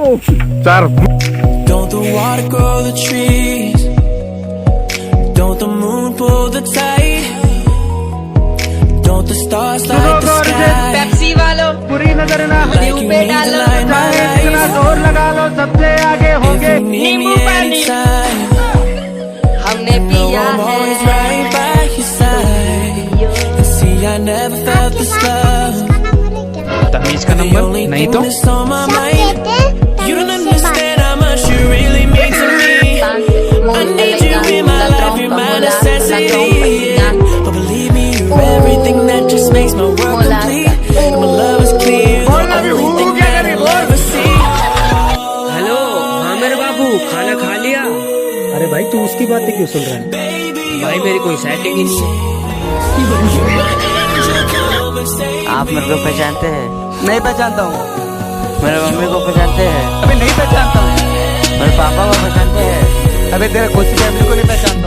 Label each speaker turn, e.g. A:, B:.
A: चार
B: Don't the water grow the trees? Don't the moon pull the tide? Don't the stars light the sky?
C: Pepsi वालों
D: बुरी नजर ना
B: Like you
C: पे
B: need to
C: डालो,
B: light my
D: इतना
B: life.
D: जोर लगा लो सबसे आगे
B: If
D: होगे
B: you need me
C: नींबू पानी।
B: anytime,
C: हमने
B: know
C: पिया
B: I'm always
C: है।
B: right by your side. And see, I never felt this love.
A: तमीज का
B: The
A: नंबर
B: only
A: नहीं
B: thing
A: तो
B: that's on my mind. You don't understand how much you really mean to me. I need you in my life, you're my necessity. But believe me, you're everything that just makes my world complete. And my love is clear, the only thing that I'll ever see.
E: Hello, हाँ मेरे बाबू, खाना खा लिया? अरे भाई तू उसकी बातें क्यों सुन रहा है? भाई मेरी कोई सेटिंग ही नहीं है।
F: आप मेरे को पहचानते हैं?
D: नहीं पहचानता हूँ,
F: मेरे मम्मी को पहचानते हैं?
D: अभी नहीं पहचानता हूँ,
F: मेरे पापा को पहचानते हैं?
D: अभी तेरे खुद की फैमिली को नहीं पहचानता हूँ।